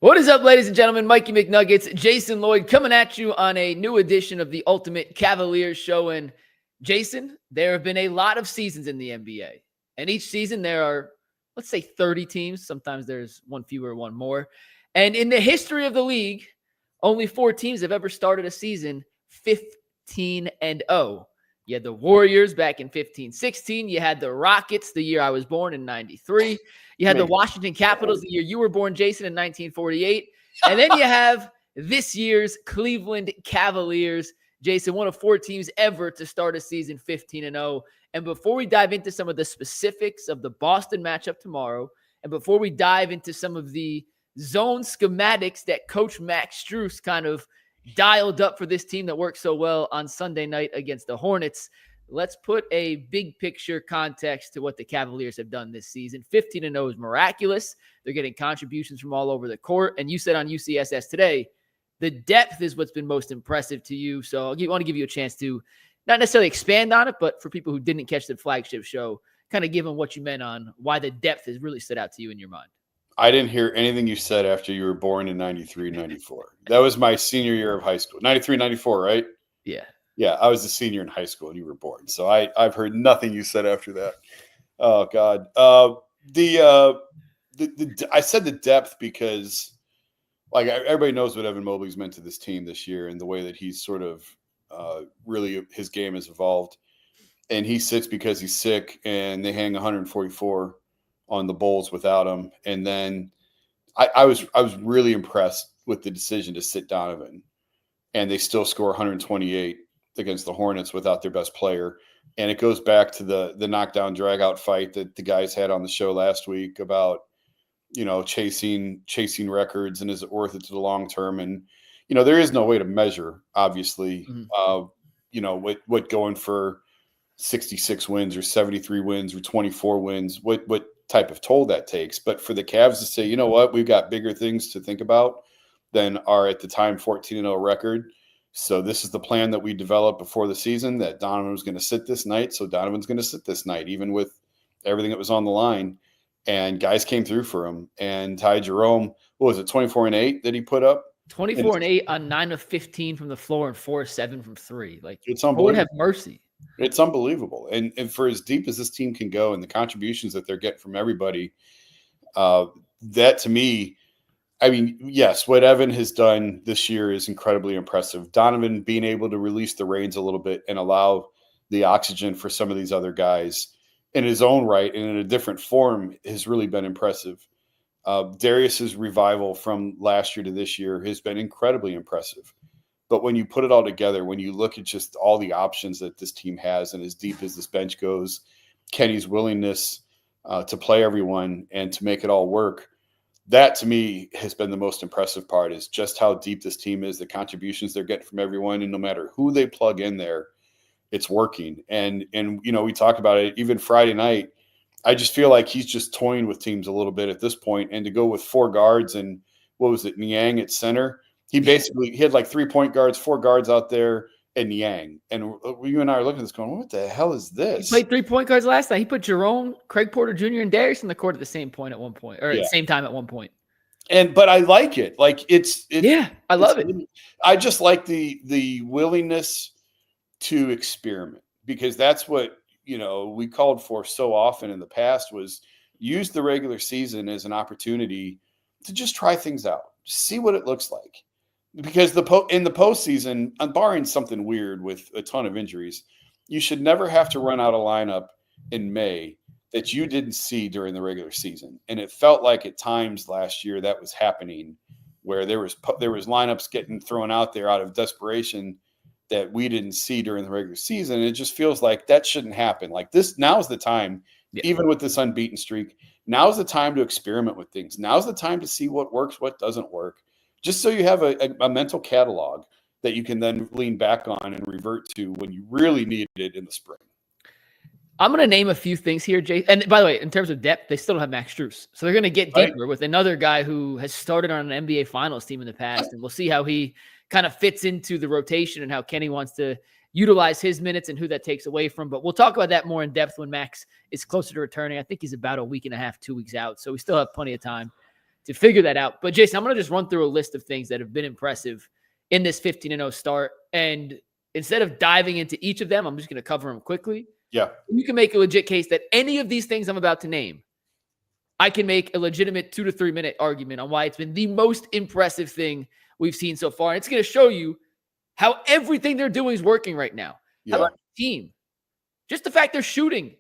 What is up, ladies and gentlemen? Mikey McNuggets, Jason Lloyd coming at you on a new edition of the Ultimate Cavaliers show. And Jason, there have been a lot of seasons in the NBA. And each season there are, let's say, 30 teams. Sometimes there's one fewer, one more. And in the history of the league, only 4 teams have ever started a season 15-0. You had the Warriors back in 15-16. You had the Rockets the year I was born in 93. You had the Washington Capitals the year you were born, Jason, in 1948. And then you have this year's Cleveland Cavaliers. Jason, one of 4 teams ever to start a season 15-0. And before we dive into some of the specifics of the Boston matchup tomorrow, and before we dive into some of the zone schematics that Coach Max Strus kind of dialed up for this team that worked so well on Sunday night against the Hornets, let's put a big picture context to what the Cavaliers have done this season. 15-0 is miraculous. They're getting contributions from all over the court. And you said on UCSS today, the depth is what's been most impressive to you. So I want to give you a chance to not necessarily expand on it, but for people who didn't catch the flagship show, kind of give them what you meant on why the depth has really stood out to you in your mind. I didn't hear anything you said after you were born in 93, 94. That was my senior year of high school. 93, 94, right? Yeah. Yeah, I was a senior in high school and you were born. So I've heard nothing you said after that. Oh, God. I said the depth because, like, everybody knows what Evan Mobley's meant to this team this year and the way that he's sort of really his game has evolved. And he sits because he's sick, and they hang 144 on the Bulls without him. And then I was really impressed with the decision to sit Donovan, and they still score 128 against the Hornets without their best player. And it goes back to the knockdown drag out fight that the guys had on the show last week about, you know, chasing records and is it worth it to the long term? And, you know, there is no way to measure, obviously, you know, what going for 66 wins or 73 wins or 24 wins, what type of toll that takes. But for the Cavs to say, you know what, we've got bigger things to think about than our, at the time, 14-0 record. So this is the plan that we developed before the season, that Donovan was going to sit this night. So Donovan's going to sit this night, even with everything that was on the line. And guys came through for him. And Ty Jerome, what was it, 24-8 that he put up? 24-8 on 9 of 15 from the floor and 4 of 7 from 3. Like, it's unbelievable. Lord have mercy. It's unbelievable. And for as deep as this team can go and the contributions that they're getting from everybody, that to me, I mean, yes, what Evan has done this year is incredibly impressive. Donovan being able to release the reins a little bit and allow the oxygen for some of these other guys in his own right and in a different form has really been impressive. Darius's revival from last year to this year has been incredibly impressive. But when you put it all together, when you look at just all the options that this team has and as deep as this bench goes, Kenny's willingness to play everyone and to make it all work, that to me has been the most impressive part, is just how deep this team is, the contributions they're getting from everyone. And no matter who they plug in there, it's working. And you know, we talked about it even Friday night. I just feel like he's just toying with teams a little bit at this point. And to go with 4 guards and what was it, Niang at center? He had like 3 point guards, 4 guards out there, and Niang. And you and I are looking at this going, what the hell is this? He played 3 point guards last night. He put Jerome, Craig Porter Jr., and Darius in the court at the same point at one point, or at the same time at one point. But I like it. Like it's I love it. I just like the willingness to experiment, because that's what, you know, we called for so often in the past, was use the regular season as an opportunity to just try things out, see what it looks like. Because in the postseason, barring something weird with a ton of injuries, you should never have to run out a lineup in May that you didn't see during the regular season. And it felt like at times last year that was happening, where there was lineups getting thrown out there out of desperation that we didn't see during the regular season. And it just feels like that shouldn't happen. Like this, now's the time, even with this unbeaten streak, now's the time to experiment with things. Now's the time to see what works, what doesn't work, just so you have a mental catalog that you can then lean back on and revert to when you really need it in the spring. I'm going to name a few things here, Jay. And by the way, in terms of depth, they still don't have Max Strus. So they're going to get deeper with another guy who has started on an NBA Finals team in the past. And we'll see how he kind of fits into the rotation and how Kenny wants to utilize his minutes and who that takes away from. But we'll talk about that more in depth when Max is closer to returning. I think he's about a week and a half, 2 weeks out. So we still have plenty of time. to figure that out. But Jason, I'm going to just run through a list of things that have been impressive in this 15-0 start. And instead of diving into each of them, I'm just going to cover them quickly. Yeah. You can make a legit case that any of these things I'm about to name, I can make a legitimate 2 to 3 minute argument on why it's been the most impressive thing we've seen so far. And it's going to show you how everything they're doing is working right now. Yeah. How about the team? Just the fact they're shooting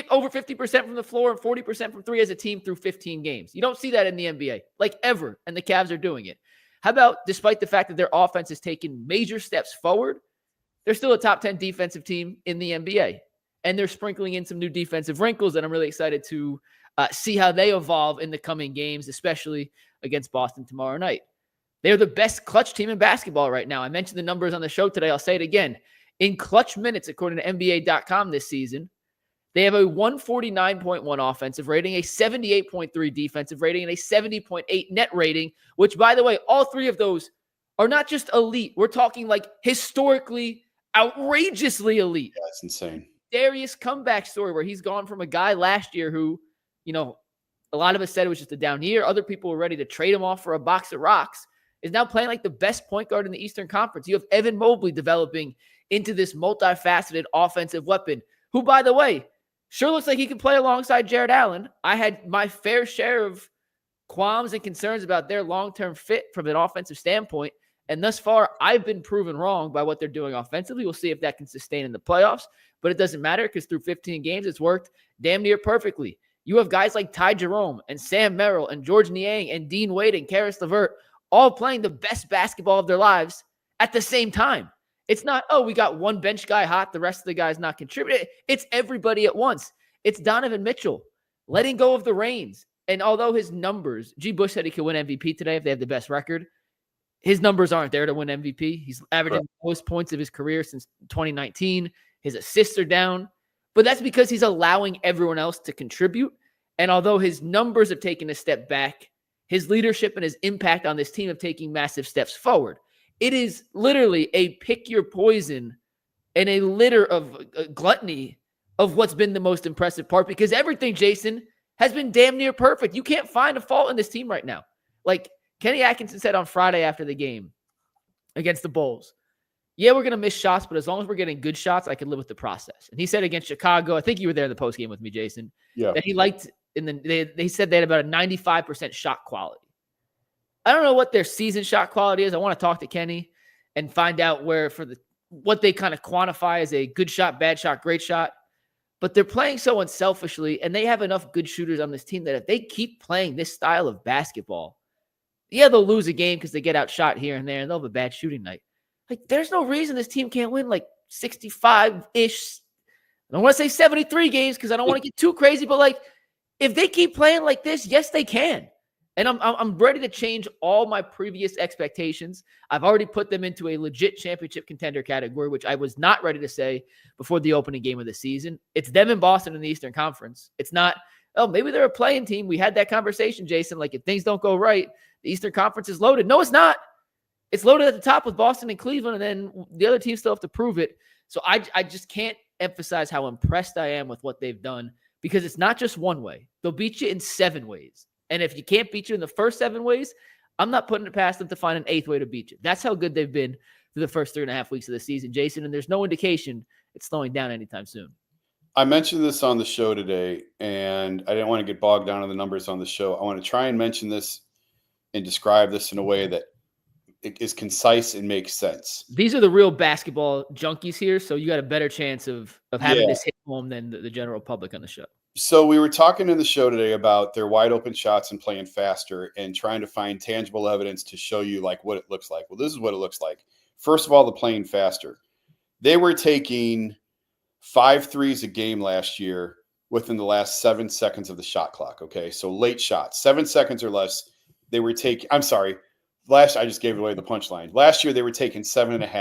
over 50% from the floor and 40% from three as a team through 15 games. You don't see that in the NBA, like ever, and the Cavs are doing it. How about, despite the fact that their offense has taken major steps forward, they're still a top 10 defensive team in the NBA. And they're sprinkling in some new defensive wrinkles that I'm really excited to see how they evolve in the coming games, especially against Boston tomorrow night. They're the best clutch team in basketball right now. I mentioned the numbers on the show today. I'll say it again. In clutch minutes, according to NBA.com this season, they have a 149.1 offensive rating, a 78.3 defensive rating, and a 70.8 net rating, which, by the way, all three of those are not just elite. We're talking like historically, outrageously elite. Yeah, it's insane. Darius comeback story where he's gone from a guy last year who, a lot of us said it was just a down year. Other people were ready to trade him off for a box of rocks. Is now playing like the best point guard in the Eastern Conference. You have Evan Mobley developing into this multifaceted offensive weapon, who, by the way, sure looks like he can play alongside Jared Allen. I had my fair share of qualms and concerns about their long-term fit from an offensive standpoint. And thus far, I've been proven wrong by what they're doing offensively. We'll see if that can sustain in the playoffs, but it doesn't matter because through 15 games, it's worked damn near perfectly. You have guys like Ty Jerome and Sam Merrill and George Niang and Dean Wade and Karis LeVert all playing the best basketball of their lives at the same time. It's not, we got one bench guy hot, the rest of the guys not contributing. It's everybody at once. It's Donovan Mitchell letting go of the reins. And although his numbers, G. Bush said he could win MVP today if they have the best record, his numbers aren't there to win MVP. He's averaging the most points of his career since 2019. His assists are down. But that's because he's allowing everyone else to contribute. And although his numbers have taken a step back, his leadership and his impact on this team have taken massive steps forward. It is literally a pick your poison and a litter of gluttony of what's been the most impressive part, because everything, Jason, has been damn near perfect. You can't find a fault in this team right now. Like Kenny Atkinson said on Friday after the game against the Bulls, yeah, we're going to miss shots, but as long as we're getting good shots, I can live with the process. And he said against Chicago, I think you were there in the postgame with me, Jason, that he liked, they said they had about a 95% shot quality. I don't know what their season shot quality is. I want to talk to Kenny and find out what they kind of quantify as a good shot, bad shot, great shot. But they're playing so unselfishly, and they have enough good shooters on this team that if they keep playing this style of basketball, yeah, they'll lose a game because they get outshot here and there, and they'll have a bad shooting night. Like, there's no reason this team can't win like 65-ish. I don't want to say 73 games because I don't want to get too crazy, but like, if they keep playing like this, yes, they can. And I'm ready to change all my previous expectations. I've already put them into a legit championship contender category, which I was not ready to say before the opening game of the season. It's them and Boston in the Eastern Conference. It's not, maybe they're a playing team. We had that conversation, Jason. Like, if things don't go right, the Eastern Conference is loaded. No, it's not. It's loaded at the top with Boston and Cleveland, and then the other teams still have to prove it. So I just can't emphasize how impressed I am with what they've done, because it's not just one way. They'll beat you in 7 ways. And if you can't beat you in the first 7 ways, I'm not putting it past them to find an 8th way to beat you. That's how good they've been through the first 3.5 weeks of the season, Jason. And there's no indication it's slowing down anytime soon. I mentioned this on the show today, and I didn't want to get bogged down in the numbers on the show. I want to try and mention this and describe this in a way that it is concise and makes sense. These are the real basketball junkies here, so you got a better chance of having this hit home than the general public on the show. So we were talking in the show today about their wide open shots and playing faster and trying to find tangible evidence to show you like what it looks like. Well, this is what it looks like. First of all, the playing faster. They were taking 5 threes a game last year within the last 7 seconds of the shot clock. Okay. So late shots, 7 seconds or less. They were taking, I just gave away the punchline. Last year, they were taking 7.5.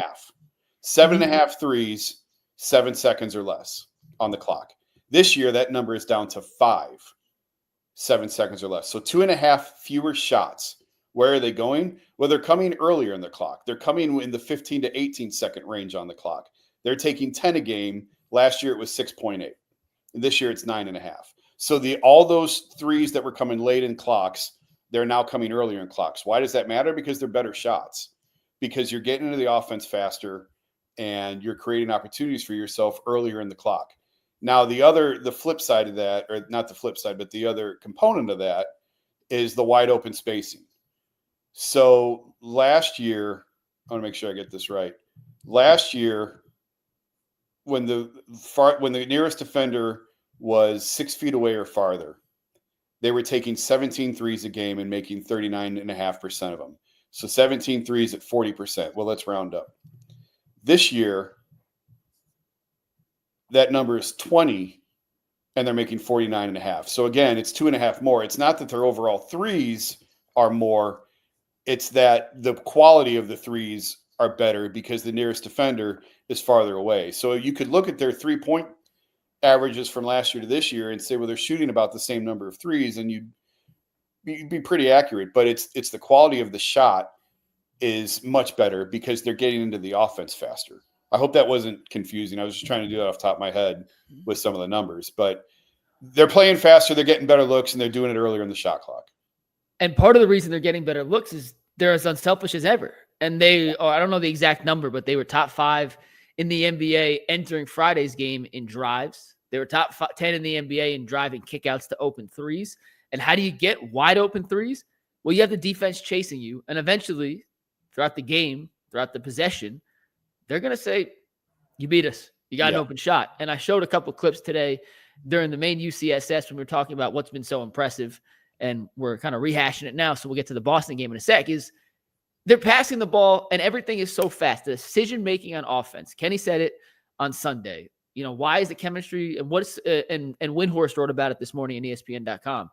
7.5 threes, 7 seconds or less on the clock. This year, that number is down to 5, 7 seconds or less. So 2.5 fewer shots. Where are they going? Well, they're coming earlier in the clock. They're coming in the 15 to 18 second range on the clock. They're taking 10 a game. Last year, it was 6.8. And this year, it's 9.5. So all those threes that were coming late in clocks, they're now coming earlier in clocks. Why does that matter? Because they're better shots, because you're getting into the offense faster and you're creating opportunities for yourself earlier in the clock. Now, the flip side of that, or not the flip side, but the other component of that is the wide open spacing. So last year, I want to make sure I get this right. Last year, when the nearest defender was 6 feet away or farther, they were taking 17 threes a game and making 39.5% of them. So 17 threes at 40%. Well, let's round up. This year, that number is 20, and they're making 49.5. So again, it's 2.5 more. It's not that their overall threes are more. It's that the quality of the threes are better because the nearest defender is farther away. So you could look at their 3-point averages from last year to this year and say, well, they're shooting about the same number of threes, and you'd be pretty accurate. But it's the quality of the shot is much better because they're getting into the offense faster. I hope that wasn't confusing. I was just trying to do that off the top of my head with some of the numbers. But they're playing faster, they're getting better looks, and they're doing it earlier in the shot clock. And part of the reason they're getting better looks is they're as unselfish as ever. And I don't know the exact number, but they were top 5 in the NBA entering Friday's game in drives. They were top 10 in the NBA in driving kickouts to open threes. And how do you get wide open threes? Well, you have the defense chasing you. And eventually, throughout the game, throughout the possession, they're going to say, you beat us. You got an open shot. And I showed a couple clips today during the main UCSS when we were talking about what's been so impressive. And we're kind of rehashing it now, so we'll get to the Boston game in a sec, is they're passing the ball and everything is so fast. The decision-making on offense. Kenny said it on Sunday. Why is the chemistry, and and Windhorst wrote about it this morning on ESPN.com.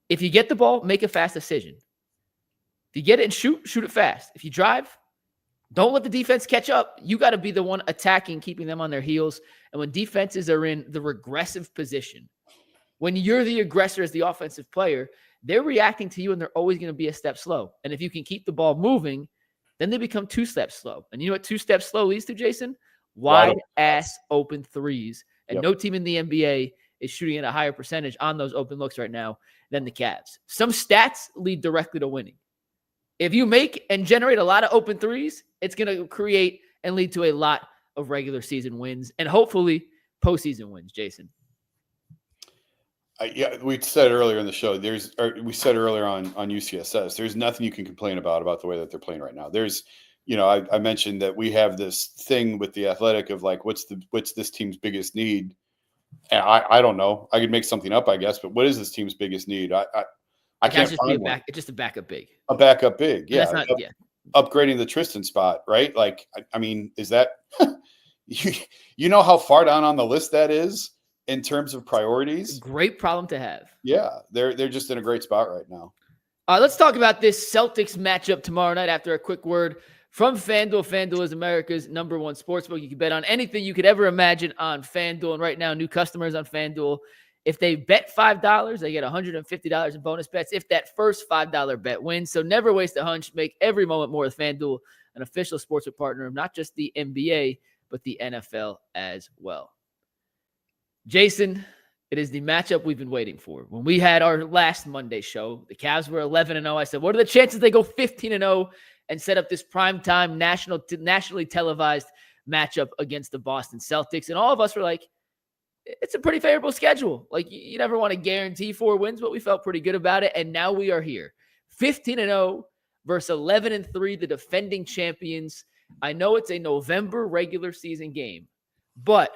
If you get the ball, make a fast decision. If you get it and shoot it fast. If you drive, don't let the defense catch up. You got to be the one attacking, keeping them on their heels. And when defenses are in the regressive position, when you're the aggressor as the offensive player, they're reacting to you and they're always going to be a step slow. And if you can keep the ball moving, then they become 2 steps slow. And you know what 2 steps slow leads to, Jason? Wide-ass open threes. And no team in the NBA is shooting at a higher percentage on those open looks right now than the Cavs. Some stats lead directly to winning. If you make and generate a lot of open threes, it's going to create and lead to a lot of regular season wins and hopefully postseason wins, Jason. We said earlier in the show, we said earlier on UCSS, there's nothing you can complain about the way that they're playing right now. There's, I mentioned that we have this thing with the Athletic of like, what's this team's biggest need? And I don't know. I could make something up, I guess, but what is this team's biggest need? I can't find one. It's just a backup big. A backup big, yeah. That's not, upgrading the Tristan spot, right? Like, I mean, is that you know how far down on the list that is? In terms of priorities, great problem to have. Yeah, they're just in a great spot right now. Let's talk about this Celtics matchup tomorrow night after a quick word from FanDuel. FanDuel is America's #1 sportsbook. You can bet on anything you could ever imagine on FanDuel. And right now, new customers on FanDuel, if they bet $5, they get $150 in bonus bets if that first $5 bet wins. So never waste a hunch. Make every moment more with FanDuel, an official sportsbook partner of not just the NBA, but the NFL as well. Jason, it is the matchup we've been waiting for. When we had our last Monday show, the Cavs were 11-0. I said, what are the chances they go 15-0 and set up this primetime nationally televised matchup against the Boston Celtics? And all of us were like, it's a pretty favorable schedule. Like, you never want to guarantee 4 wins, but we felt pretty good about it. And now we are here. 15-0 versus 11-3, the defending champions. I know it's a November regular season game, but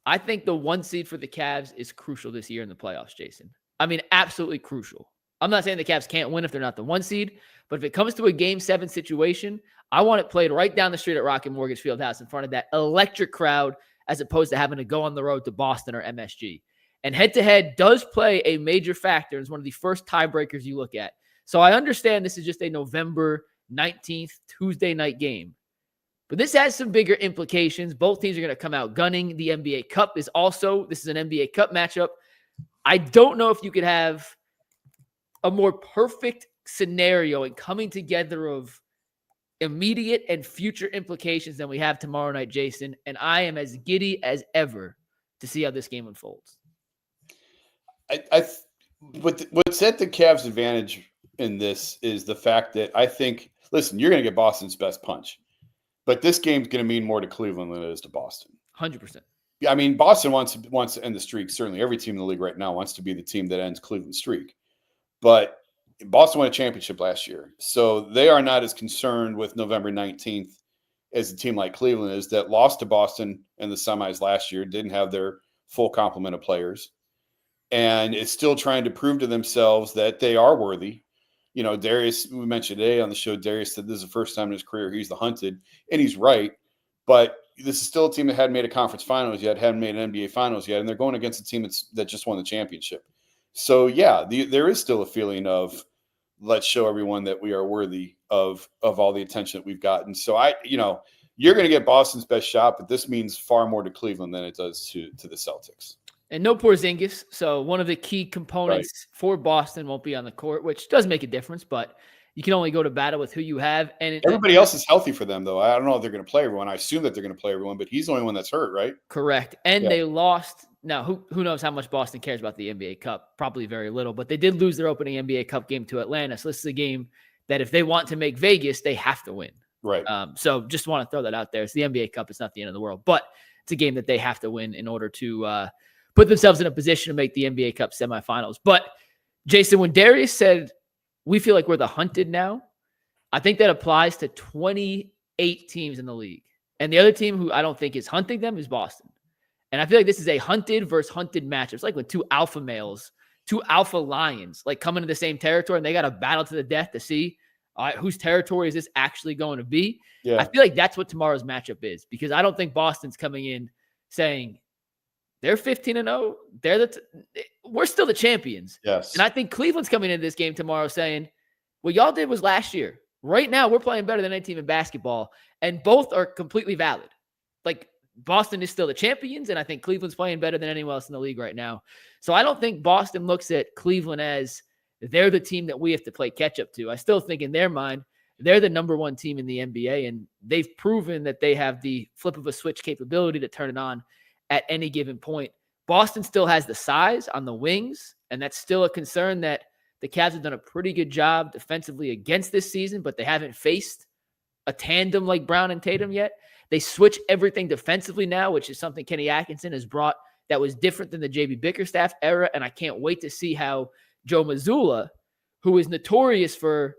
I think the 1 seed for the Cavs is crucial this year in the playoffs, Jason. I mean, absolutely crucial. I'm not saying the Cavs can't win if they're not the 1 seed, but if it comes to a Game 7 situation, I want it played right down the street at Rocket Mortgage Fieldhouse in front of that electric crowd as opposed to having to go on the road to Boston or MSG. And head-to-head does play a major factor. It's one of the first tiebreakers you look at. So I understand this is just a November 19th Tuesday night game. But this has some bigger implications. Both teams are going to come out gunning. The NBA Cup this is an NBA Cup matchup. I don't know if you could have a more perfect scenario and coming together of immediate and future implications than we have tomorrow night, Jason. And I am as giddy as ever to see how this game unfolds. what's at the Cavs' advantage in this is the fact that I think, listen, you're going to get Boston's best punch, but this game's going to mean more to Cleveland than it is to Boston. 100%. I mean, Boston wants to end the streak. Certainly, every team in the league right now wants to be the team that ends Cleveland's streak. But Boston won a championship last year, so they are not as concerned with November 19th as a team like Cleveland is, that lost to Boston in the semis last year, didn't have their full complement of players, and is still trying to prove to themselves that they are worthy. You know, Darius, we mentioned today on the show, Darius said this is the first time in his career he's the hunted, and he's right. But this is still a team that hadn't made a conference finals yet, hadn't made an NBA finals yet, and they're going against a team that just won the championship. So, yeah, there is still a feeling of let's show everyone that we are worthy of all the attention that we've gotten. So, you're going to get Boston's best shot, but this means far more to Cleveland than it does to the Celtics. And no Porzingis, so one of the key components for Boston won't be on the court, which does make a difference, but you can only go to battle with who you have. And everybody else is healthy for them, though. I don't know if they're going to play everyone. I assume that they're going to play everyone, but he's the only one that's hurt, right? Correct. And they lost. Now, who knows how much Boston cares about the NBA Cup? Probably very little, but they did lose their opening NBA Cup game to Atlanta. So this is a game that if they want to make Vegas, they have to win. Right. So just want to throw that out there. It's the NBA Cup. It's not the end of the world, but it's a game that they have to win in order to put themselves in a position to make the NBA Cup semifinals. But Jason, when Darius said, we feel like we're the hunted now, I think that applies to 28 teams in the league. And the other team who I don't think is hunting them is Boston. And I feel like this is a hunted versus hunted matchup. It's like when two alpha males, two alpha lions, like come into the same territory and they got to battle to the death to see whose territory is this actually going to be. Yeah. I feel like that's what tomorrow's matchup is, because I don't think Boston's coming in saying, they're 15-0. We're still the champions. Yes. And I think Cleveland's coming into this game tomorrow saying, what y'all did was last year. Right now, we're playing better than any team in basketball. And both are completely valid. Like, Boston is still the champions, and I think Cleveland's playing better than anyone else in the league right now. So I don't think Boston looks at Cleveland as they're the team that we have to play catch up to. I still think in their mind, they're the number one team in the NBA, and they've proven that they have the flip of a switch capability to turn it on at any given point. Boston still has the size on the wings, and that's still a concern that the Cavs have done a pretty good job defensively against this season, but they haven't faced a tandem like Brown and Tatum yet. They switch everything defensively now, which is something Kenny Atkinson has brought that was different than the J.B. Bickerstaff era, and I can't wait to see how Joe Mazzulla, who is notorious for,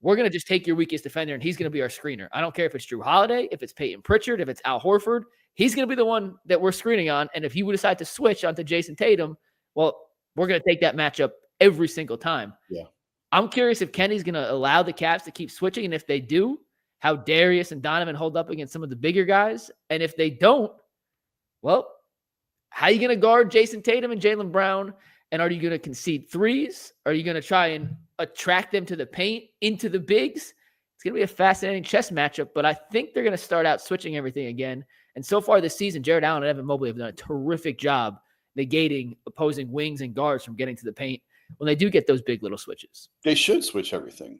we're going to just take your weakest defender and he's going to be our screener. I don't care if it's Drew Holiday, if it's Peyton Pritchard, if it's Al Horford. He's going to be the one that we're screening on. And if he would decide to switch onto Jayson Tatum, well, we're going to take that matchup every single time. Yeah. I'm curious if Kenny's going to allow the Cavs to keep switching. And if they do, how Darius and Donovan hold up against some of the bigger guys. And if they don't, well, how are you going to guard Jayson Tatum and Jaylen Brown? And are you going to concede threes? Are you going to try and attract them to the paint, into the bigs? It's going to be a fascinating chess matchup, but I think they're going to start out switching everything again. And so far this season, Jared Allen and Evan Mobley have done a terrific job negating opposing wings and guards from getting to the paint when they do get those big little switches. They should switch everything.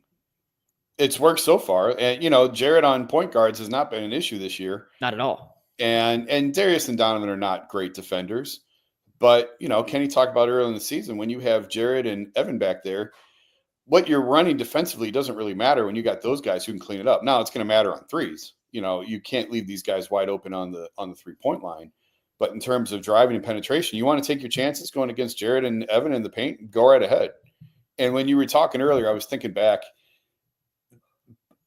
It's worked so far. And, Jared on point guards has not been an issue this year. Not at all. And Darius and Donovan are not great defenders. But, Kenny talked about earlier in the season, when you have Jared and Evan back there, what you're running defensively doesn't really matter when you got those guys who can clean it up. Now it's going to matter on threes. You can't leave these guys wide open on the 3-point line. But in terms of driving and penetration, you want to take your chances going against Jared and Evan in the paint, go right ahead. And when you were talking earlier, I was thinking back.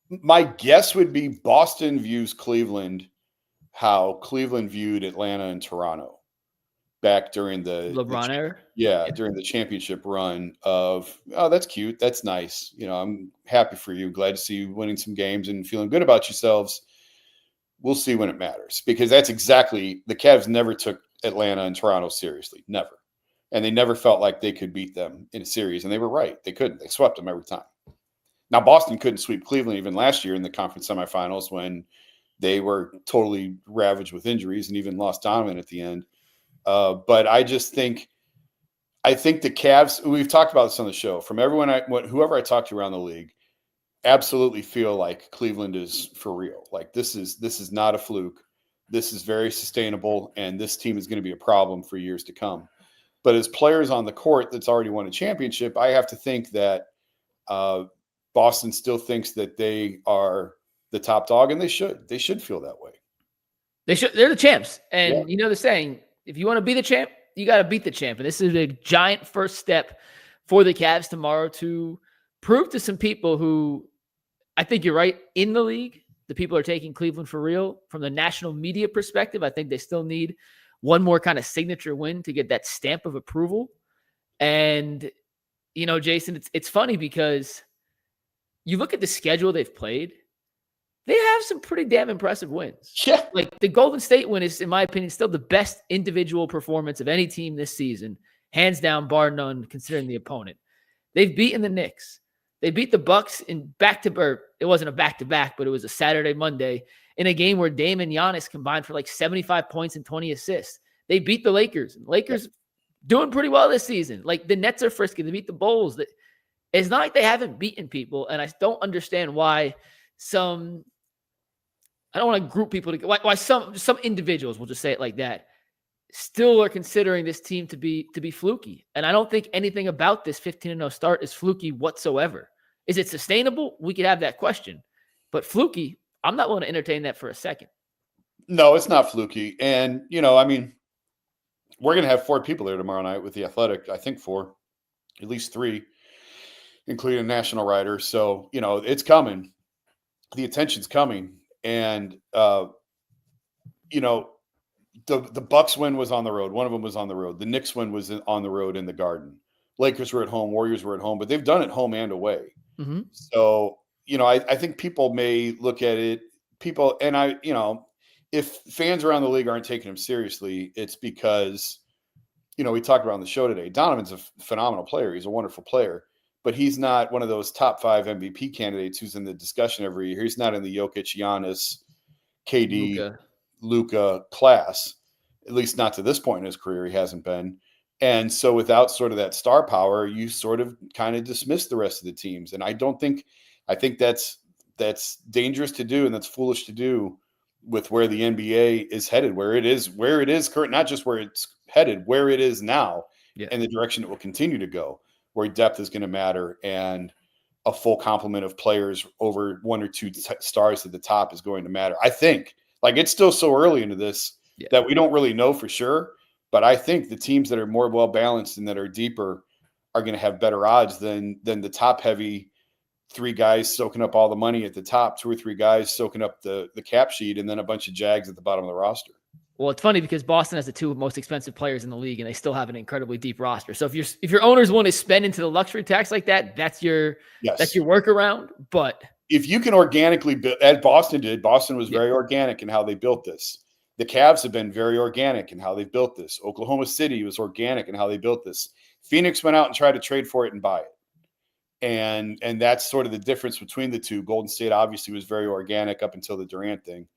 My guess would be Boston views Cleveland how Cleveland viewed Atlanta and Toronto back during the LeBron era. Yeah, during the championship run of, oh, that's cute. That's nice. I'm happy for you. Glad to see you winning some games and feeling good about yourselves. We'll see when it matters, because that's exactly, the Cavs never took Atlanta and Toronto seriously. Never. And they never felt like they could beat them in a series. And they were right. They couldn't. They swept them every time. Now, Boston couldn't sweep Cleveland even last year in the conference semifinals when they were totally ravaged with injuries and even lost Donovan at the end. But I just think the Cavs, we've talked about this on the show, from everyone, whoever I talked to around the league, absolutely feel like Cleveland is for real. Like this is not a fluke. This is very sustainable, and this team is going to be a problem for years to come. But as players on the court that's already won a championship, I have to think that Boston still thinks that they are the top dog, and they should. They should feel that way. They should. They're the champs. And Yeah. they're saying, if you want to be the champ, you got to beat the champ. And this is a giant first step for the Cavs tomorrow to prove to some people who, I think you're right, in the league, the people are taking Cleveland for real. From the national media perspective, I think they still need one more kind of signature win to get that stamp of approval. And, Jason, it's funny because you look at the schedule they've played, they have some pretty damn impressive wins. Yeah. Like the Golden State win is, in my opinion, still the best individual performance of any team this season, hands down, bar none, considering the opponent. They've beaten the Knicks. They beat the Bucks in back-to-back. It wasn't a back-to-back, but it was a Saturday, Monday, in a game where Dame and Giannis combined for like 75 points and 20 assists. They beat the Lakers. Lakers doing pretty well this season. Like the Nets are frisky. They beat the Bulls. It's not like they haven't beaten people, and I don't understand why I don't want to group people together. Why some individuals, we'll just say it like that, still are considering this team to be fluky. And I don't think anything about this 15-0 start is fluky whatsoever. Is it sustainable? We could have that question. But fluky, I'm not willing to entertain that for a second. No, it's not fluky. And, we're going to have 4 people there tomorrow night with the Athletic. I think 4, at least 3, including a national writer. So, it's coming. The attention's coming. And, the Bucks win was on the road. One of them was on the road. The Knicks win was on the road in the Garden. Lakers were at home. Warriors were at home. But they've done it home and away. Mm-hmm. So, I think people may look at it. If fans around the league aren't taking him seriously, it's because, we talked about on the show today, Donovan's a phenomenal player. He's a wonderful player. But he's not one of those top 5 MVP candidates who's in the discussion every year. He's not in the Jokic, Giannis, KD, Luka class, at least not to this point in his career. He hasn't been. And so without sort of that star power, you sort of kind of dismiss the rest of the teams. And I think that's dangerous to do, and that's foolish to do with where the NBA is headed, where it is current, not just where it's headed, where it is now, and the direction it will continue to go, where depth is going to matter and a full complement of players over 1 or 2 stars at the top is going to matter. I think, like, it's still so early into this that we don't really know for sure, but I think the teams that are more well-balanced and that are deeper are going to have better odds than the top-heavy 3 guys soaking up all the money at the top, 2 or 3 guys soaking up the cap sheet, and then a bunch of Jags at the bottom of the roster. Well, it's funny because Boston has the 2 most expensive players in the league, and they still have an incredibly deep roster. So if your owners want to spend into the luxury tax like that, that's your workaround. But if you can organically build, as Boston did, Boston was very organic in how they built this. The Cavs have been very organic in how they've built this. Oklahoma City was organic in how they built this. Phoenix went out and tried to trade for it and buy it. And that's sort of the difference between the two. Golden State obviously was very organic up until the Durant thing.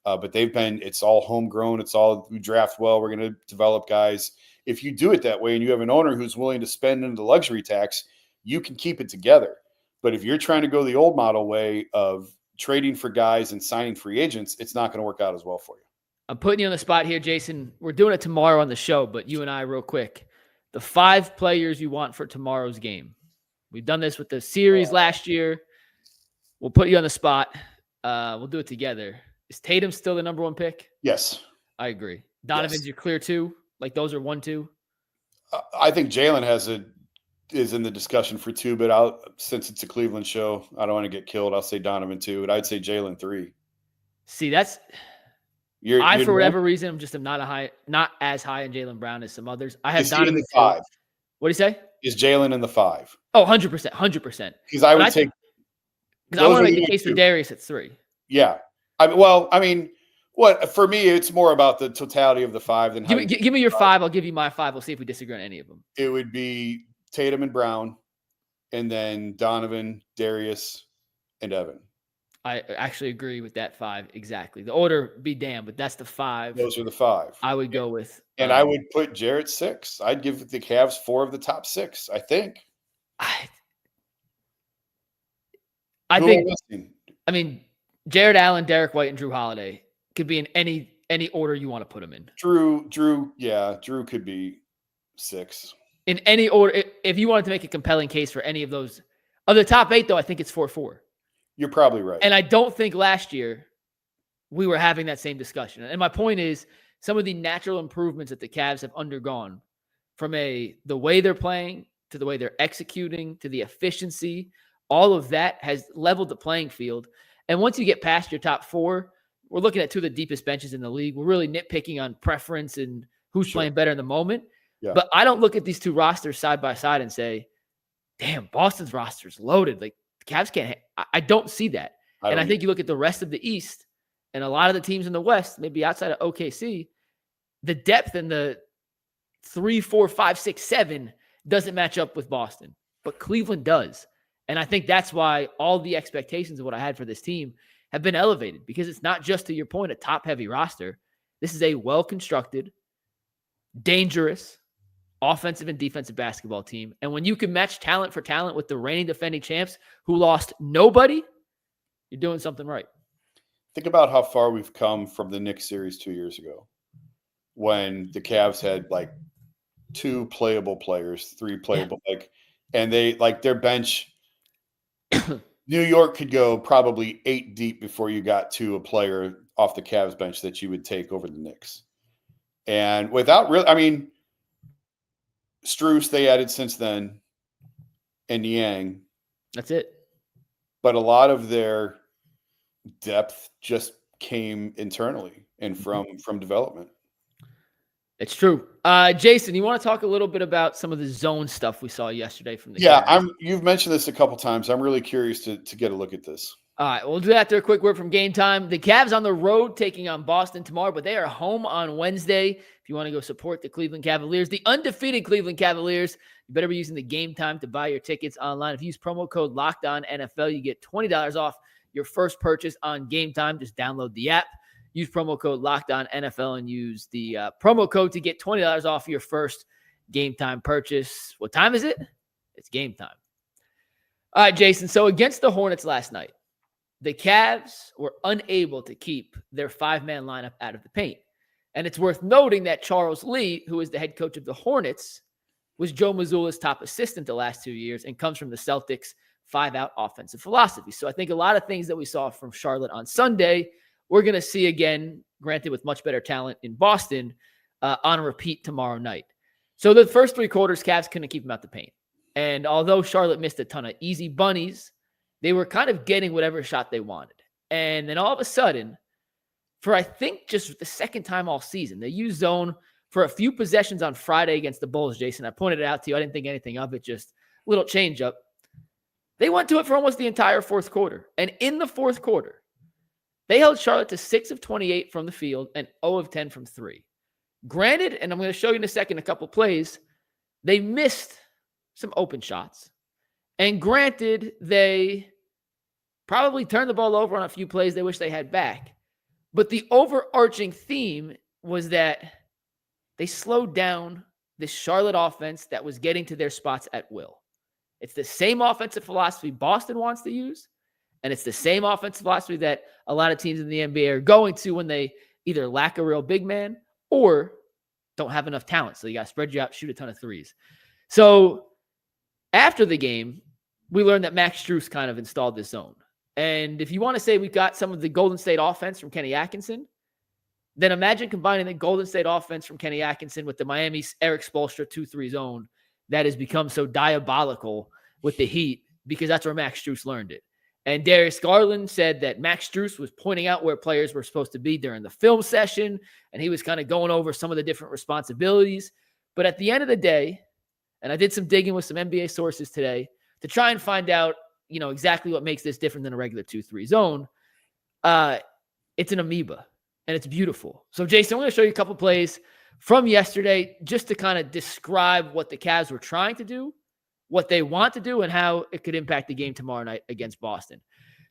But it's all homegrown. It's all, we draft well. We're going to develop guys. If you do it that way and you have an owner who's willing to spend into the luxury tax, you can keep it together. But if you're trying to go the old model way of trading for guys and signing free agents, it's not going to work out as well for you. I'm putting you on the spot here, Jason. We're doing it tomorrow on the show, but you and I real quick. The 5 players you want for tomorrow's game. We've done this with the series last year. We'll put you on the spot. We'll do it together. Is Tatum still the number 1 pick? Yes. I agree. Donovan's your clear 2? Like those are 1, 2? I think Jaylen is in the discussion for 2, but since it's a Cleveland show, I don't want to get killed. I'll say Donovan 2, but I'd say Jaylen 3. See, that's for whatever reason, I'm not as high in Jaylen Brown as some others. I have Donovan in the 5. What do you say? Is Jaylen in the 5? Oh, 100%. Because I would take. Because I want to make the case for Darius at 3. Yeah. For me, it's more about the totality of the 5 than give me your 5. I'll give you my 5. We'll see if we disagree on any of them. It would be Tatum and Brown, and then Donovan, Darius, and Evan. I actually agree with that 5 exactly. The order be damned, but that's the 5. Those are the 5 I would go with. And I would put Jarrett 6. I'd give the Cavs 4 of the top 6, I think. I think. I mean, Jared Allen, Derek White, and Drew Holiday could be in any order you want to put them in. Drew could be. 6. In any order, if you wanted to make a compelling case for any of those. Of the top 8, though, I think it's 4-4. You're probably right. And I don't think last year we were having that same discussion. And my point is, some of the natural improvements that the Cavs have undergone from the way they're playing to the way they're executing to the efficiency, all of that has leveled the playing field. And once you get past your top 4, we're looking at 2 of the deepest benches in the league. We're really nitpicking on preference and who's playing better in the moment. Yeah. But I don't look at these 2 rosters side by side and say, damn, Boston's roster is loaded. Like, the Cavs can't. I don't see that. I think you look at the rest of the East and a lot of the teams in the West, maybe outside of OKC, the depth in the 3, 4, 5, 6, 7 doesn't match up with Boston. But Cleveland does. And I think that's why all the expectations of what I had for this team have been elevated, because it's not just, to your point, a top-heavy roster. This is a well-constructed, dangerous, offensive and defensive basketball team. And when you can match talent for talent with the reigning defending champs who lost nobody, you're doing something right. Think about how far we've come from the Knicks series 2 years ago, when the Cavs had like 2 playable players, 3 playable, and they their bench. New York could go probably 8 deep before you got to a player off the Cavs bench that you would take over the Knicks. And without Strus they added since then, and Yang. That's it. But a lot of their depth just came internally and from development. It's true. Jason, you want to talk a little bit about some of the zone stuff we saw yesterday from the Cavs? You've mentioned this a couple times. I'm really curious to get a look at this. All right, we'll do that after a quick word from Game Time. The Cavs on the road taking on Boston tomorrow, but they are home on Wednesday. If you want to go support the Cleveland Cavaliers, the undefeated Cleveland Cavaliers, you better be using the Game Time to buy your tickets online. If you use promo code LOCKEDONNFL, you get $20 off your first purchase on Game Time. Just download the app. Use promo code LOCKEDONNFL and use the promo code to get $20 off your first Game Time purchase. What time is it? It's game time. All right, Jason. So against the Hornets last night, the Cavs were unable to keep their 5-man lineup out of the paint. And it's worth noting that Charles Lee, who is the head coach of the Hornets, was Joe Mazzulla's top assistant the last 2 years and comes from the Celtics' 5-out offensive philosophy. So I think a lot of things that we saw from Charlotte on Sunday, we're going to see again, granted with much better talent in Boston, on a repeat tomorrow night. So the first 3 quarters, Cavs couldn't keep them out the paint. And although Charlotte missed a ton of easy bunnies, they were kind of getting whatever shot they wanted. And then all of a sudden, for I think just the second time all season, they used zone for a few possessions on Friday against the Bulls, Jason. I pointed it out to you. I didn't think anything of it, just a little change up. They went to it for almost the entire fourth quarter. And in the fourth quarter, they held Charlotte to 6 of 28 from the field and 0 of 10 from 3. Granted, and I'm going to show you in a second a couple plays, they missed some open shots. And granted, they probably turned the ball over on a few plays they wish they had back. But the overarching theme was that they slowed down this Charlotte offense that was getting to their spots at will. It's the same offensive philosophy Boston wants to use, and it's the same offensive philosophy that a lot of teams in the NBA are going to when they either lack a real big man or don't have enough talent. So you got to spread you out, shoot a ton of threes. So after the game, we learned that Max Strus kind of installed this zone. And if you want to say we got some of the Golden State offense from Kenny Atkinson, then imagine combining the Golden State offense from Kenny Atkinson with the Miami Eric Spoelstra 2-3 zone that has become so diabolical with the Heat, because that's where Max Strus learned it. And Darius Garland said that Max Strus was pointing out where players were supposed to be during the film session, and he was kind of going over some of the different responsibilities. But at the end of the day, and I did some digging with some NBA sources today to try and find out, exactly what makes this different than a regular 2-3 zone. It's an amoeba, and it's beautiful. So, Jason, I'm going to show you a couple plays from yesterday just to kind of describe what the Cavs were trying to do, what they want to do, and how it could impact the game tomorrow night against Boston.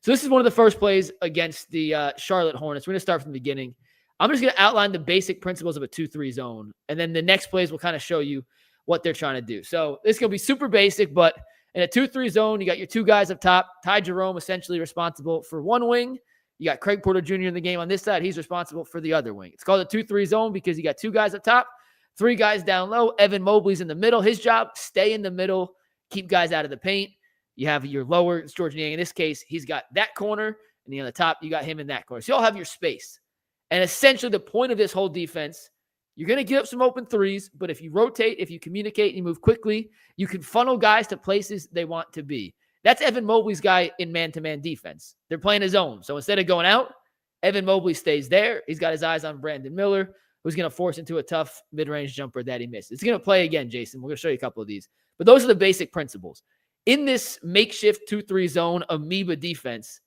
So this is one of the first plays against the Charlotte Hornets. We're going to start from the beginning. I'm just going to outline the basic principles of a 2-3 zone, and then the next plays will kind of show you what they're trying to do. So this is going to be super basic, but in a 2-3 zone, you got your 2 guys up top. Ty Jerome essentially responsible for one wing. You got Craig Porter Jr. in the game on this side. He's responsible for the other wing. It's called a 2-3 zone because you got 2 guys up top. 3 guys down low. Evan Mobley's in the middle. His job, stay in the middle, keep guys out of the paint. You have your lower, it's George Niang. In this case, he's got that corner, and on the top, you got him in that corner. So you all have your space. And essentially, the point of this whole defense, you're going to give up some open threes, but if you rotate, if you communicate, and you move quickly, you can funnel guys to places they want to be. That's Evan Mobley's guy in man-to-man defense. They're playing his own. So instead of going out, Evan Mobley stays there. He's got his eyes on Brandon Miller, who's going to force into a tough mid-range jumper that he misses. He's going to play again, Jason. We're going to show you a couple of these. But those are the basic principles. In this makeshift 2-3 zone amoeba defense,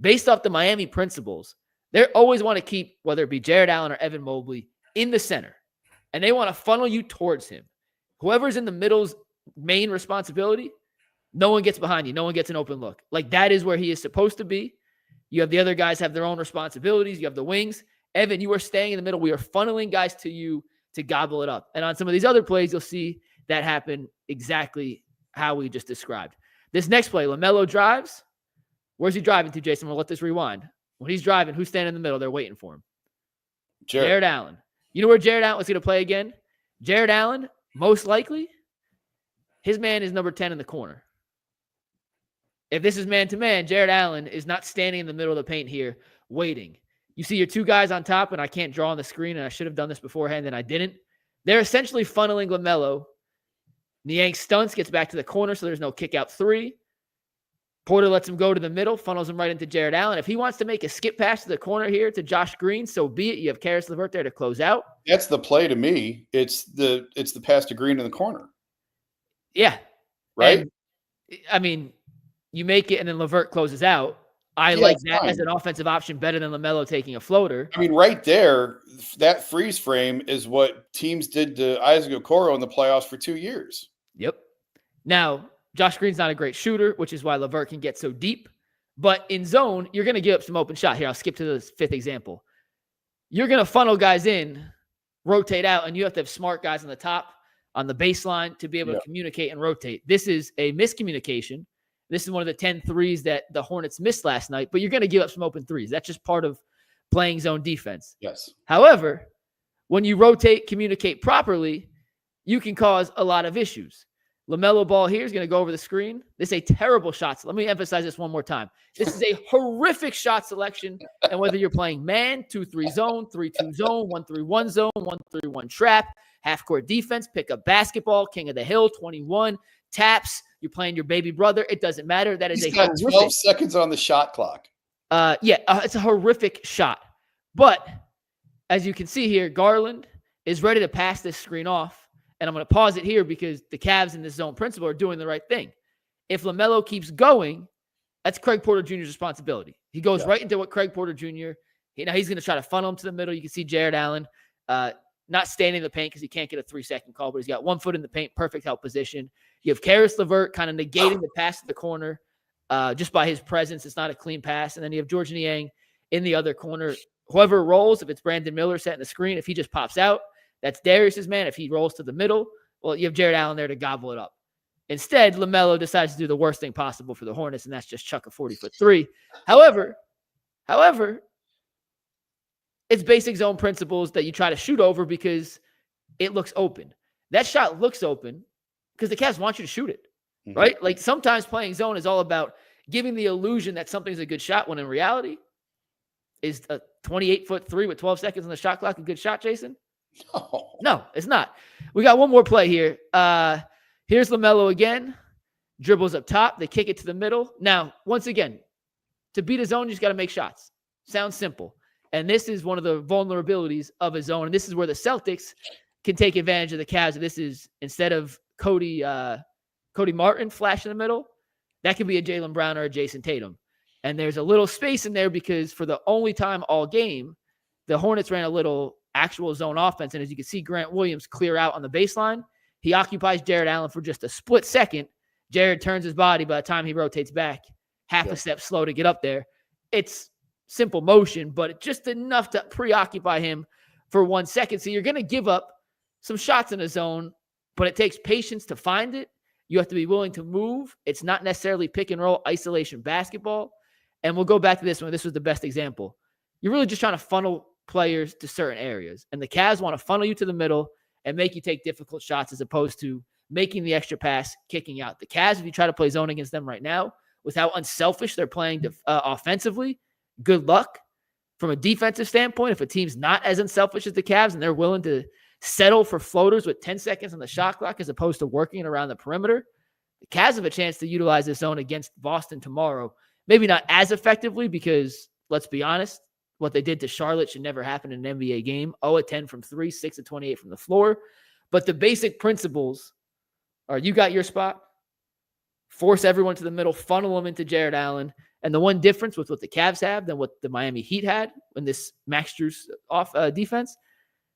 based off the Miami principles, they always want to keep, whether it be Jared Allen or Evan Mobley, in the center. And they want to funnel you towards him. Whoever's in the middle's main responsibility, no one gets behind you. No one gets an open look. Like, that is where he is supposed to be. You have the other guys have their own responsibilities. You have the wings. Evan, you are staying in the middle. We are funneling guys to you to gobble it up. And on some of these other plays, you'll see that happen exactly how we just described. This next play, LaMelo drives. Where's he driving to, Jason? We'll let this rewind. When he's driving, who's standing in the middle? They're waiting for him. Jared Allen. You know where Jared Allen was going to play again? Jared Allen, most likely, his man is number 10 in the corner. If this is man-to-man, Jared Allen is not standing in the middle of the paint here waiting. You see your 2 guys on top, and I can't draw on the screen, and I should have done this beforehand, and I didn't. They're essentially funneling LaMelo. Niang stunts, gets back to the corner, so there's no kick-out 3. Porter lets him go to the middle, funnels him right into Jared Allen. If he wants to make a skip pass to the corner here to Josh Green, so be it. You have Caris LeVert there to close out. That's the play to me. It's the pass to Green in the corner. Yeah. Right? And, I mean, you make it and then LeVert closes out. I like that as an offensive option better than LaMelo taking a floater. I mean, right there, that freeze frame is what teams did to Isaac Okoro in the playoffs for 2 years. Yep. Now, Josh Green's not a great shooter, which is why LeVert can get so deep. But in zone, you're going to give up some open shot. Here, I'll skip to the 5th example. You're going to funnel guys in, rotate out, and you have to have smart guys on the top, on the baseline, to be able to communicate and rotate. This is a miscommunication. This is one of the 10 threes that the Hornets missed last night, but you're going to give up some open threes. That's just part of playing zone defense. Yes. However, when you rotate, communicate properly, you can cause a lot of issues. LaMelo Ball here is going to go over the screen. This is a terrible shot. Let me emphasize this one more time. This is a horrific shot selection. And whether you're playing man, 2-3 zone, 3-2 zone, 1-3-1 zone, 1-3-1 trap, half-court defense, pick up basketball, king of the hill, 21, taps, you're playing your baby brother. It doesn't matter. That is He's got 12 seconds on the shot clock. It's a horrific shot. But as you can see here, Garland is ready to pass this screen off. And I'm going to pause it here because the Cavs in this zone principle are doing the right thing. If LaMelo keeps going, that's Craig Porter Jr.'s responsibility. He goes right into what Craig Porter Jr., he's going to try to funnel him to the middle. You can see Jared Allen not standing in the paint because he can't get a 3-second call, but he's got 1 foot in the paint, perfect help position. You have Caris LeVert kind of negating the pass to the corner just by his presence. It's not a clean pass. And then you have George Niang in the other corner. Whoever rolls, if it's Brandon Miller setting the screen, if he just pops out, that's Darius's man. If he rolls to the middle, well, you have Jared Allen there to gobble it up. Instead, LaMelo decides to do the worst thing possible for the Hornets, and that's just chuck a 40-foot 3. However, it's basic zone principles that you try to shoot over because it looks open. That shot looks open because the Cavs want you to shoot it, right? Like, sometimes playing zone is all about giving the illusion that something's a good shot when in reality, is a 28-foot 3 with 12 seconds on the shot clock a good shot, Jason? No, it's not. We got one more play here. Here's LaMelo again. Dribbles up top. They kick it to the middle. Now, once again, to beat a zone, you just got to make shots. Sounds simple. And this is one of the vulnerabilities of a zone. And this is where the Celtics can take advantage of the Cavs. This is, instead of Cody Martin flash in the middle, that could be a Jaylen Brown or a Jayson Tatum. And there's a little space in there because for the only time all game, the Hornets ran a little actual zone offense. And as you can see, Grant Williams clear out on the baseline. He occupies Jared Allen for just a split second. Jared turns his body. By the time he rotates back, half a step slow to get up there. It's simple motion, but just enough to preoccupy him for 1 second. So you're going to give up some shots in the zone, but it takes patience to find it. You have to be willing to move. It's not necessarily pick and roll isolation basketball. And we'll go back to this one. This was the best example. You're really just trying to funnel players to certain areas. And the Cavs want to funnel you to the middle and make you take difficult shots as opposed to making the extra pass, kicking out. The Cavs, if you try to play zone against them right now, with how unselfish they're playing offensively, good luck. From a defensive standpoint, if a team's not as unselfish as the Cavs and they're willing to settle for floaters with 10 seconds on the shot clock as opposed to working it around the perimeter, the Cavs have a chance to utilize this zone against Boston tomorrow. Maybe not as effectively because, let's be honest, what they did to Charlotte should never happen in an NBA game. 0-10 from 3, 6-28 from the floor. But the basic principles are you got your spot, force everyone to the middle, funnel them into Jared Allen. And the one difference with what the Cavs have than what the Miami Heat had when this Max Strus off defense,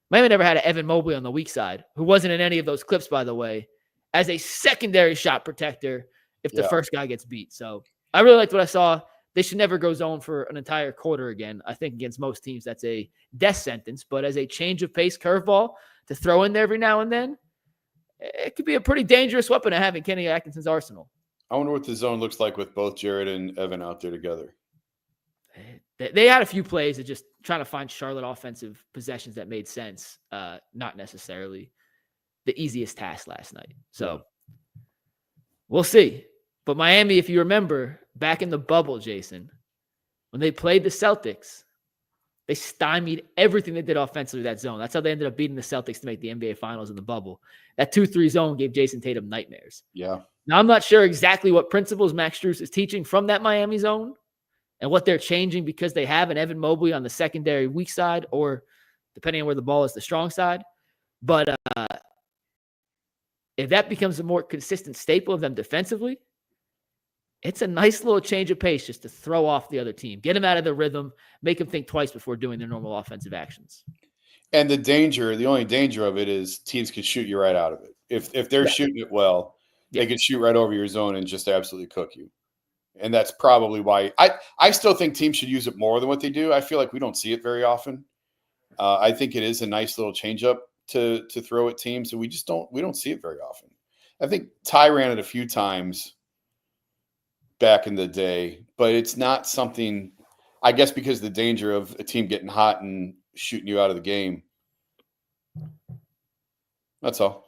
Miami never had an Evan Mobley on the weak side, who wasn't in any of those clips, by the way, as a secondary shot protector if the first guy gets beat. So I really liked what I saw. They should never go zone for an entire quarter again. I think against most teams, that's a death sentence. But as a change of pace curveball to throw in there every now and then, it could be a pretty dangerous weapon to have in Kenny Atkinson's arsenal. I wonder what the zone looks like with both Jared and Evan out there together. They had a few plays of just trying to find Charlotte offensive possessions that made sense. Not necessarily the easiest task last night. So we'll see. But Miami, if you remember, back in the bubble, Jason, when they played the Celtics, they stymied everything they did offensively that zone. That's how they ended up beating the Celtics to make the NBA Finals in the bubble. That 2-3 zone gave Jayson Tatum nightmares. Yeah. Now, I'm not sure exactly what principles Max Strus is teaching from that Miami zone and what they're changing because they have an Evan Mobley on the secondary weak side or, depending on where the ball is, the strong side. But if that becomes a more consistent staple of them defensively, it's a nice little change of pace just to throw off the other team, get them out of the rhythm, make them think twice before doing their normal offensive actions. And the only danger of it is teams can shoot you right out of it. If they're shooting it well, they can shoot right over your zone and just absolutely cook you. And that's probably why I still think teams should use it more than what they do. I feel like we don't see it very often. I think it is a nice little change up to throw at teams, and we don't see it very often. I think Ty ran it a few times back in the day, but it's not something, I guess, because of the danger of a team getting hot and shooting you out of the game. That's all.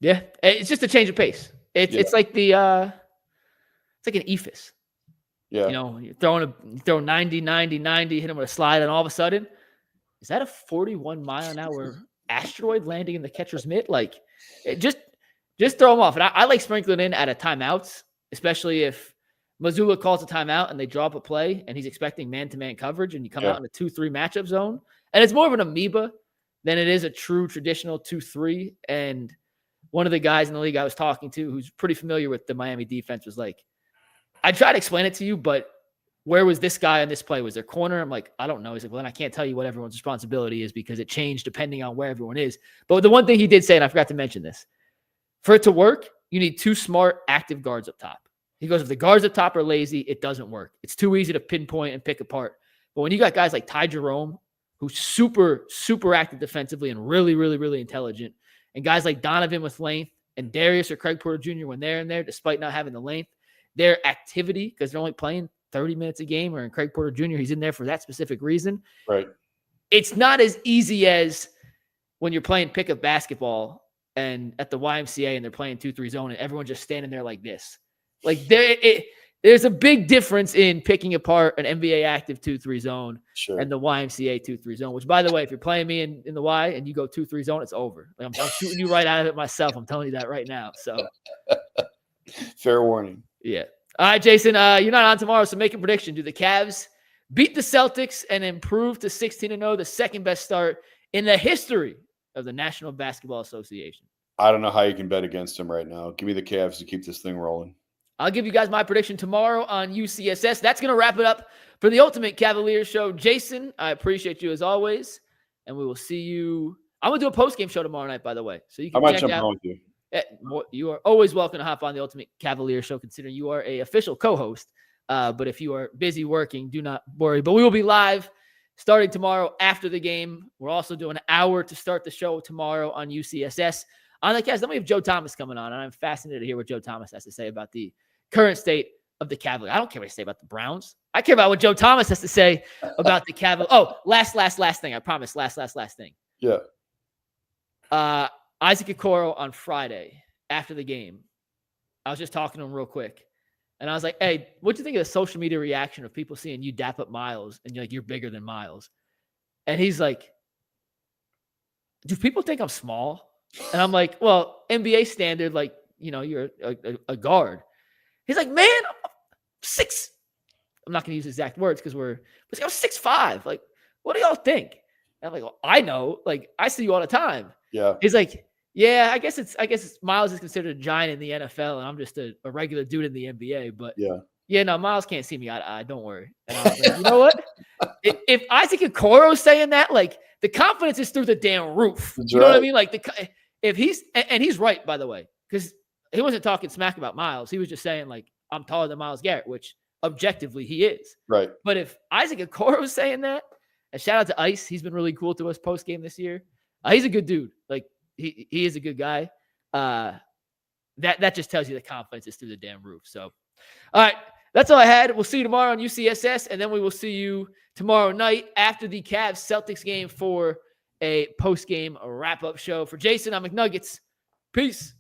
Yeah, it's just a change of pace. It's like it's like an ephus. Yeah. You know, you throw 90, 90, 90, hit him with a slide, and all of a sudden, is that a 41-mile-an-hour asteroid landing in the catcher's mitt? Like, just throw him off. And I like sprinkling in at a timeouts, especially if Mazzulla calls a timeout and they draw up a play and he's expecting man-to-man coverage and you come out in a 2-3 matchup zone. And it's more of an amoeba than it is a true traditional 2-3. And one of the guys in the league I was talking to who's pretty familiar with the Miami defense was like, I tried to explain it to you, but where was this guy on this play? Was there corner? I'm like, I don't know. He's like, well, then I can't tell you what everyone's responsibility is because it changed depending on where everyone is. But the one thing he did say, and I forgot to mention this, for it to work, you need two smart, active guards up top. He goes, if the guards up top are lazy, it doesn't work. It's too easy to pinpoint and pick apart. But when you got guys like Ty Jerome, who's super, super active defensively and really, really, really intelligent, and guys like Donovan with length and Darius or Craig Porter Jr. when they're in there, despite not having the length, their activity, because they're only playing 30 minutes a game, or in Craig Porter Jr., he's in there for that specific reason. Right. It's not as easy as when you're playing pickup basketball and at the YMCA and they're playing 2-3 zone and everyone's just standing there like this. Like there's a big difference in picking apart an NBA active 2-3 zone and the YMCA 2-3 zone, which, by the way, if you're playing me in the Y and you go 2-3 zone, it's over. Like I'm shooting you right out of it myself. I'm telling you that right now. So fair warning. Yeah. All right, Jason, you're not on tomorrow, so make a prediction. Do the Cavs beat the Celtics and improve to 16-0, the second best start in the history of the National Basketball Association? I don't know how you can bet against them right now. Give me the Cavs to keep this thing rolling. I'll give you guys my prediction tomorrow on UCSS. That's going to wrap it up for the Ultimate Cavaliers show. Jason, I appreciate you as always, and we will see you. I'm going to do a post-game show tomorrow night, by the way, so you can check out. On with you. You are always welcome to hop on the Ultimate Cavalier show, considering you are an official co-host. But if you are busy working, do not worry. But we will be live starting tomorrow after the game. We're also doing an hour to start the show tomorrow on UCSS. On the Cavs, then we have Joe Thomas coming on, and I'm fascinated to hear what Joe Thomas has to say about the current state of the Cavaliers. I don't care what he say about the Browns. I care about what Joe Thomas has to say about the Cavaliers. Oh, last thing. I promise. Last thing. Yeah. Isaac Okoro on Friday after the game. I was just talking to him real quick. And I was like, hey, what do you think of the social media reaction of people seeing you dap up Miles and you're bigger than Miles? And he's like, do people think I'm small? And I'm like, well, NBA standard, like, you're a guard. He's like, man, I'm 6. I'm not going to use exact words because I'm 6'5". Like, what do y'all think? And I'm like, well, I know. Like, I see you all the time. Yeah. He's like, yeah, I guess Miles is considered a giant in the NFL, and I'm just a regular dude in the NBA. But yeah, no, Miles can't see me eye to eye. Don't worry. And I was like, you know what? If Isaac Okoro's saying that, like, the confidence is through the damn roof. That's you know right. what I mean? Like, if he's right, by the way, because he wasn't talking smack about Miles. He was just saying, like, I'm taller than Myles Garrett, which objectively he is. Right. But if Isaac Okoro's saying that, and shout out to Ice, he's been really cool to us post game this year. He's a good dude. Like, he is a good guy. That just tells you the confidence is through the damn roof. So, all right, that's all I had. We'll see you tomorrow on UCSS, and then we will see you tomorrow night after the Cavs Celtics game for a post-game wrap-up show. For Jason, I'm McNuggets. Peace.